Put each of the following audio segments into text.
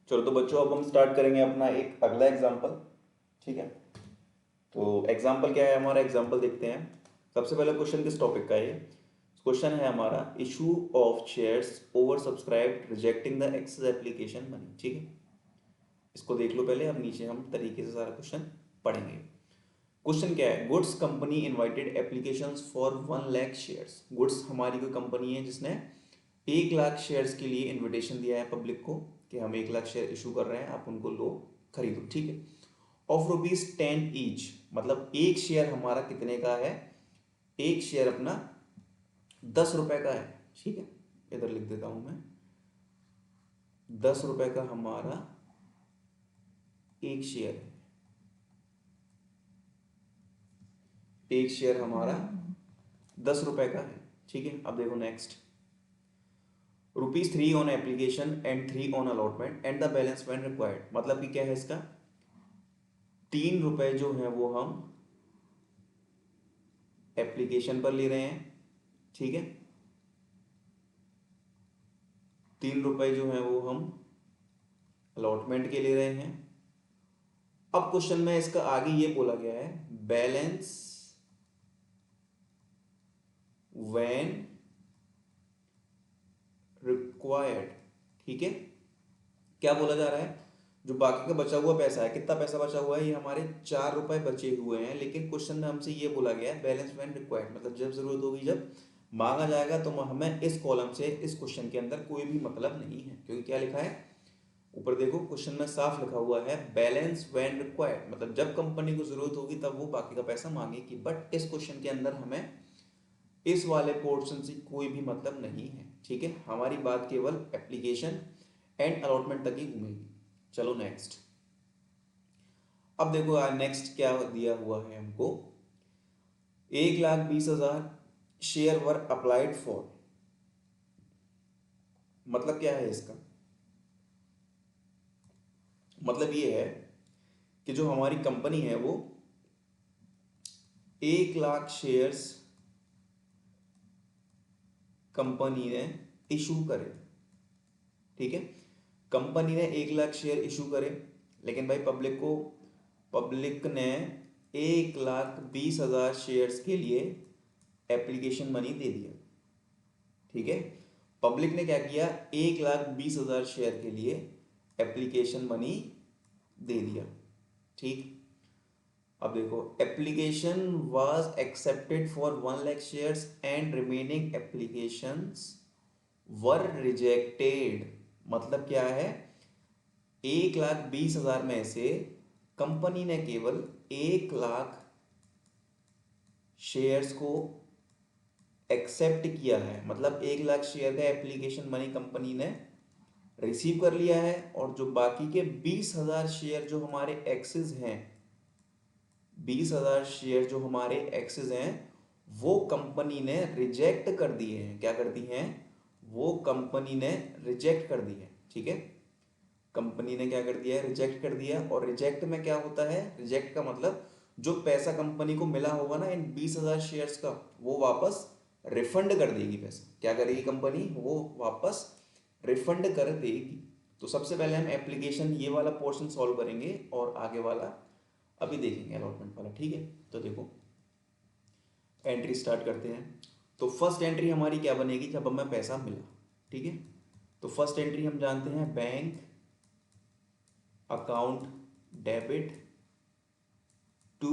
चलो तो बच्चों अब हम स्टार्ट करेंगे अपना एक अगला एग्जाम्पल। ठीक है, तो एग्जाम्पल क्या है हमारा, एग्जाम्पल देखते हैं। सबसे पहले क्वेश्चन किस टॉपिक का है ये? क्वेश्चन है हमारा issue of shares over subscribed rejecting the excess application money. ठीक है, इसको देख लो पहले, अब नीचे हम तरीके से सारा क्वेश्चन पढ़ेंगे। क्वेश्चन क्या है, goods company invited applications for 1 lakh shares. Goods हमारी कोई कंपनी है जिसने 1 लाख शेयर्स के लिए इनविटेशन दिया है पब्लिक को कि हम 1 लाख शेयर इशू कर रहे हैं, आप उनको लो, खरीदो। ठीक है, ऑफ रुपीज 10 ईच, मतलब एक शेयर हमारा कितने का है? एक शेयर अपना 10 रुपए का है। ठीक है, इधर लिख देता हूं मैं, 10 रुपए का हमारा एक शेयर है। एक शेयर हमारा 10 रुपए का है। ठीक है, अब देखो next, rupees 3 on application and 3 on allotment and the balance when required. मतलब कि क्या है इसका, 3 रुपए जो है वो हम एप्लीकेशन पर ले रहे हैं। ठीक है, 3 रुपए जो है वो हम अलॉटमेंट के ले रहे हैं। अब क्वेश्चन में इसका आगे ये बोला गया है, बैलेंस व्हेन रिक्वायर्ड। ठीक है, क्या बोला जा रहा है, जो बाकी का बचा हुआ पैसा है, कितना पैसा बचा हुआ है, ये हमारे 4 रुपए बचे हुए हैं, लेकिन क्वेश्चन में हमसे ये बोला गया है बैलेंस व्हेन रिक्वायर्ड, मतलब जब जरूरत होगी, जब मांगा जाएगा, तो हमें इस कॉलम से इस क्वेश्चन के अंदर कोई भी मतलब नहीं है, क्योंकि क्या लिखा है ऊपर देखो, क्वेश्चन में साफ लिखा हुआ है बैलेंस व्हेन रिक्वायर्ड, मतलब जब कंपनी को जरूरत होगी तब वो बाकी का पैसा मांगेगी। बट इस क्वेश्चन के अंदर हमें इस वाले पोर्शन से कोई भी मतलब नहीं है। ठीक है, हमारी बात केवल एप्लीकेशन एंड अलॉटमेंट तक ही घूमेगी। चलो नेक्स्ट, अब देखो नेक्स्ट क्या दिया हुआ है हमको, 1,20,000 शेयर वर अप्लाइड फॉर। मतलब क्या है इसका, मतलब ये है कि जो हमारी कंपनी है वो 1 लाख शेयर्स कंपनी ने इशू करे। ठीक है, कंपनी ने 1 लाख शेयर इशू करे, लेकिन भाई पब्लिक ने 1,20,000 शेयर्स के लिए एप्लीकेशन मनी दे दिया। ठीक है, पब्लिक ने क्या किया, 1,20,000 शेयर के लिए एप्लीकेशन मनी दे दिया। ठीक, अब देखो, application was accepted for 1 lakh shares and remaining applications were rejected. मतलब क्या है, 1,20,000 में से कंपनी ने केवल 1 लाख शेयर्स को एक्सेप्ट किया है, मतलब 1 लाख शेयर का एप्लीकेशन मनी कंपनी ने रिसीव कर लिया है, और जो बाकी के 20,000 शेयर जो हमारे एक्सेस हैं, 20,000 शेयर जो हमारे एक्सेस हैं, वो कंपनी ने रिजेक्ट कर दिए हैं। क्या कर दी हैं, वो कंपनी ने रिजेक्ट कर दी है। ठीक है, कंपनी ने क्या कर दिया है, रिजेक्ट कर दिया। और रिजेक्ट में क्या होता है, रिजेक्ट का मतलब जो पैसा कंपनी को मिला होगा ना इन 20,000 शेयर्स का, वो वापस रिफंड कर देगी। पैसा क्या करेगी कंपनी, वो वापस रिफंड कर देगी। तो सबसे पहले हम एप्लीकेशन ये वाला पोर्शन सॉल्व करेंगे, और आगे वाला अभी देखेंगे अलॉटमेंट वाला। ठीक है, तो देखो एंट्री स्टार्ट करते हैं। तो फर्स्ट एंट्री हमारी क्या बनेगी, जब हमें पैसा मिला। ठीक है, तो फर्स्ट एंट्री हम जानते हैं, bank account debit to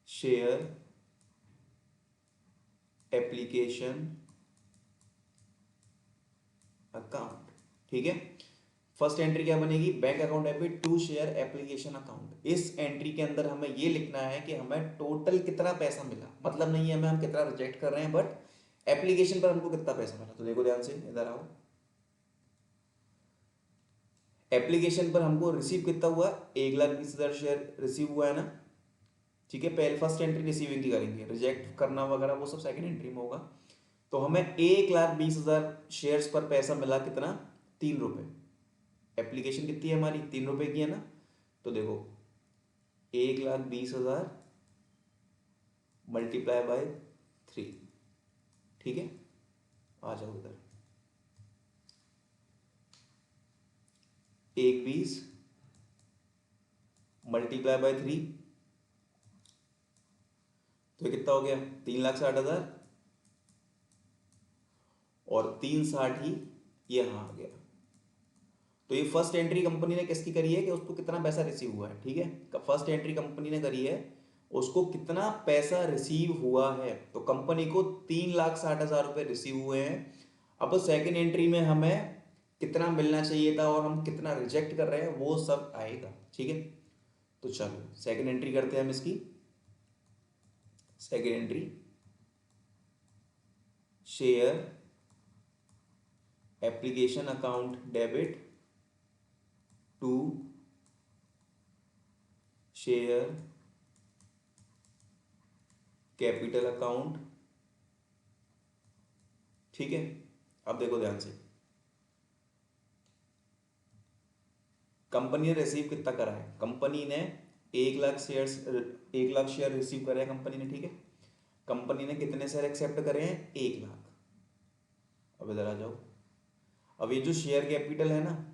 share application account. ठीक है, फर्स्ट एंट्री क्या बनेगी, bank account debit to share application account. इस एंट्री के अंदर हमें ये लिखना है कि हमें टोटल कितना पैसा मिला, मतलब नहीं है हमें हम कितना रिजेक्ट कर रहे हैं, बट एप्लीकेशन पर हमको कितना पैसा मिला। तो देखो ध्यान से, इधर आओ, एप्लीकेशन पर हमको रिसीव कितना हुआ, 1,20,000 शेयर रिसीव हुआ है ना। ठीक है, पहले फर्स्ट एंट्री रिसीविंग की करेंगे, रिजेक्ट करना वगैरह वो सब सेकंड एंट्री में होगा। तो हमें 1,20,000 शेयर्स पर पैसा मिला कितना, 3 रुपए। एप्लीकेशन कितनी है हमारी, 3 रुपए की है ना। तो देखो 1,20,000 मल्टीप्लाई बाय 3। ठीक है, आ जाओ इधर, एक 20 मल्टीप्लाई बाय 3, तो ये कितना हो गया 3,60,000 और 360 ही यहाँ आ गया। तो ये फर्स्ट एंट्री कंपनी ने किसकी करी है कि उसको कितना पैसा रिसीव हुआ है, ठीक है। फर्स्ट एंट्री कंपनी ने करी है उसको कितना पैसा रिसीव हुआ है, तो कंपनी को 3,60,000 रुपये रिसीव हुए हैं। अब सेकंड एंट्री में हमें कितना मिलना चाहिए था और हम कितना रिजेक्ट कर रहे हैं वो सब आएगा, ठीक है। तो चलो सेकंड एंट्री करते हैं हम इसकी। Second entry, share application account debit to share capital account, ठीक है। अब देखो ध्यान से, कंपनी ने रिसीव कितना करा है, कंपनी ने 1,00,000 शेयर रिसीव करे हैं कंपनी ने, ठीक है। कंपनी ने कितने शेयर एक्सेप्ट करे हैं 1,00,000। अब इधर आ जाओ, अब ये जो शेयर कैपिटल है ना,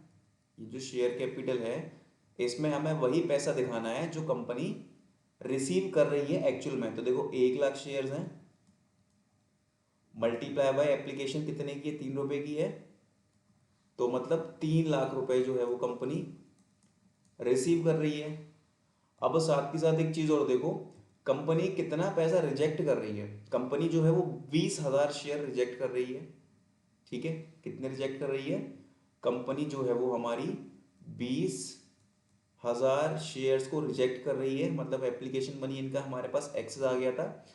ये जो शेयर कैपिटल है इसमें हमें वही पैसा दिखाना है जो कंपनी रिसीव कर रही है एक्चुअल में। तो देखो 1,00,000 शेयर्स हैं, मल्टीप्लाई बाय एप्लीकेशन कितने की है 3 रुपए की है, तो मतलब 3,00,000 रुपए जो है वो कंपनी रिसीव कर रही है। अब साथ के साथ एक चीज और देखो, कंपनी कितना पैसा रिजेक्ट कर रही है, कंपनी जो है वो 20,000 शेयर रिजेक्ट कर रही है, ठीक है। कितने रिजेक्ट कर रही है, कंपनी जो है वो हमारी 20,000 शेयर्स को रिजेक्ट कर रही है। मतलब एप्लीकेशन मनी इनका हमारे पास एक्सेस आ गया था,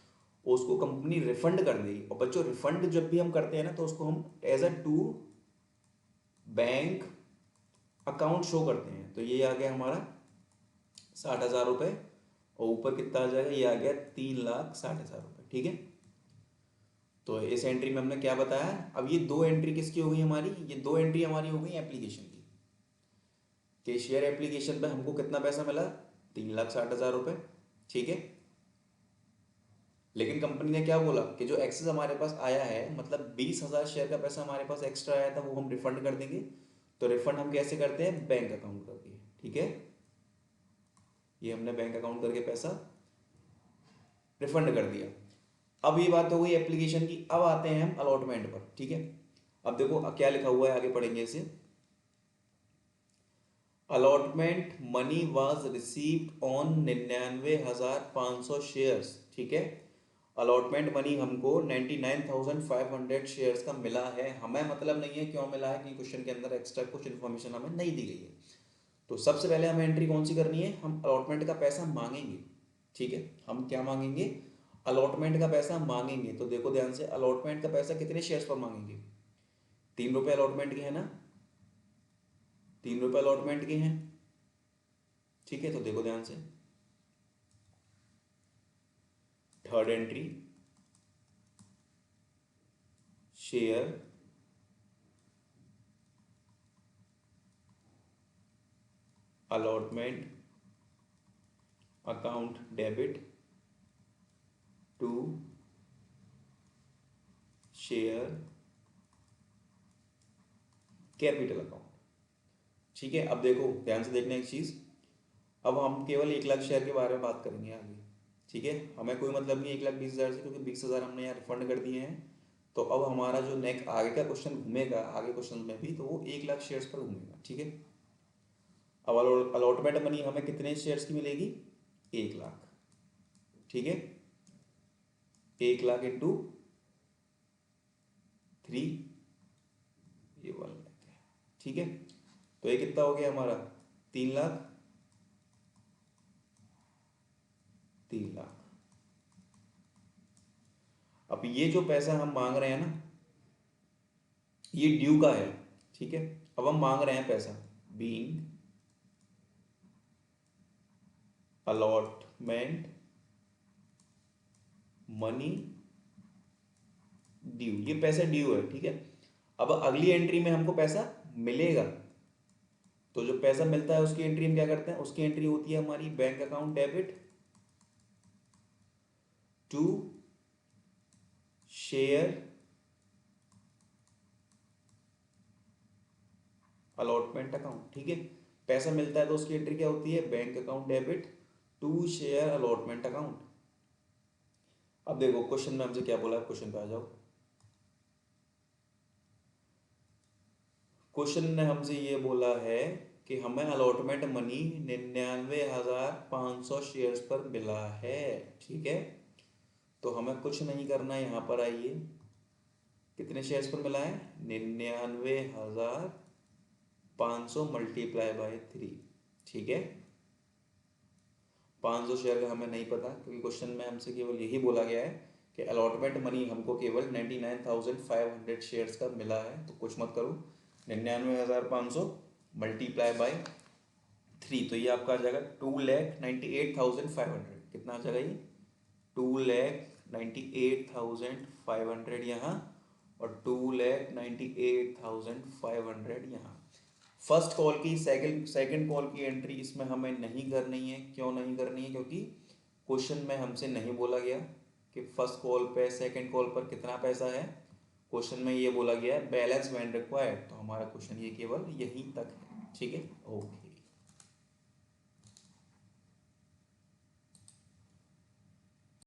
उसको कंपनी रिफंड कर देगी। और बच्चों रिफंड जब भी हम करते हैं ना तो उसको हम as a to bank account show करते हैं। तो ये आ गया हमारा 60,000 रुपये और ऊपर कितना आ जाएगा, ये आ गया 3,60,000 रुपये, ठीक है। तो इस एंट्री में हमने क्या बताया, अब ये दो एंट्री किसकी हो गई हमारी, ये दो एंट्री हमारी हो गई एप्लीकेशन की। कि शेयर एप्लीकेशन पे हमको कितना पैसा मिला 3,60,000 रुपये, ठीक है। लेकिन कंपनी ने क्या बोला कि जो एक्सेस हमारे पास आया है, मतलब 20,000 शेयर का पैसा हमारे पास एक्स्ट्रा आया था वो हम रिफंड कर देंगे। तो रिफंड हम कैसे करते हैं, बैंक अकाउंट करके, ठीक है। ये हमने बैंक अकाउंट करके पैसा रिफंड कर दिया। अब ये बात हो गई एप्लीकेशन की, अब आते हैं हम अलॉटमेंट पर, ठीक है। अब देखो क्या लिखा हुआ है, आगे पढ़ेंगे इसे। Allotment money was received on 99,500 shares, ठीक है। अलॉटमेंट मनी हमको 99,500 शेयर्स का मिला है। हमें मतलब नहीं है क्यों मिला है, कि क्वेश्चन के अंदर एक्स्ट्रा कुछ इन्फॉर्मेशन हमें नहीं दी गई है। तो सबसे पहले हमें एंट्री कौन सी करनी है, हम अलॉटमेंट का पैसा मांगेंगे, ठीक है। हम क्या मांगेंगे, अलॉटमेंट का पैसा मांगेंगे। तो देखो ध्यान से, अलॉटमेंट का पैसा कितने शेयर्स पर मांगेंगे, 3 रुपये अलॉटमेंट के हैं ना, 3 रुपये अलॉटमेंट के हैं, ठीक है। तो देखो ध्यान से, third entry, share allotment account debit to share capital account, ठीक है। अब देखो ध्यान से देखना एक चीज, अब हम केवल 1,00,000 शेयर के बारे में बात करेंगे आगे, ठीक है। हमें कोई मतलब नहीं 1,20,000 से, क्योंकि 20,000 हमने यहाँ रिफंड कर दिए हैं। तो अब हमारा जो नेक्स्ट आगे का क्वेश्चन घूमेगा, आगे क्वेश्चन में भी, तो वो 1,00,000 शेयर्स पर घूमेगा, ठीक है। अब अलॉटमेंट मनी हमें कितने शेयर्स की मिलेगी, 1,00,000, ठीक है। 1,00,000 इंटू 3, ये 1,00,000 है, ठीक है। तो ये कितना हो गया हमारा 3,00,000, 3,00,000। अब ये जो पैसा हम मांग रहे हैं ना, ये ड्यू का है, ठीक है। अब हम मांग रहे हैं पैसा, बीइंग अलॉटमेंट मनी ड्यू, ये पैसा ड्यू है, ठीक है। अब अगली एंट्री में हमको पैसा मिलेगा, तो जो पैसा मिलता है उसकी एंट्री हम क्या करते हैं, उसकी एंट्री होती है हमारी bank account debit to share allotment account, ठीक है। पैसा मिलता है तो उसकी एंट्री क्या होती है, bank account debit to share allotment account. अब देखो क्वेश्चन में हमसे क्या बोला है, क्वेश्चन पे आ जाओ। क्वेश्चन ने हमसे ये बोला है कि हमें अलॉटमेंट मनी 99,500 शेयर्स पर मिला है, ठीक है। तो हमें कुछ नहीं करना है, यहाँ पर आइए, कितने शेयर्स पर मिला है, 99,500 मल्टीप्लाई बाय 3, ठीक है। 500 शेयर का हमें नहीं पता, क्योंकि क्वेश्चन में हमसे केवल यही बोला गया है कि अलॉटमेंट मनी हमको केवल 99,500 शेयर्स का मिला है। तो कुछ मत करो, 99,500 मल्टीप्लाई बाय 3, तो ये आपका आ जाएगा 2,98,500। कितना आ जाएगा ये, 2,98,500 यहाँ, और 2,98,500 यहाँ। फर्स्ट कॉल की सेकंड कॉल की एंट्री इसमें हमें नहीं करनी है। क्यों नहीं करनी है, क्योंकि क्वेश्चन में हमसे नहीं बोला गया कि फर्स्ट कॉल पे सेकंड कॉल पर कितना पैसा है। क्वेश्चन में ये बोला गया है बैलेंस व्हेन रिक्वायर्ड, तो हमारा क्वेश्चन ये केवल यहीं तक है, ठीक है। ओके।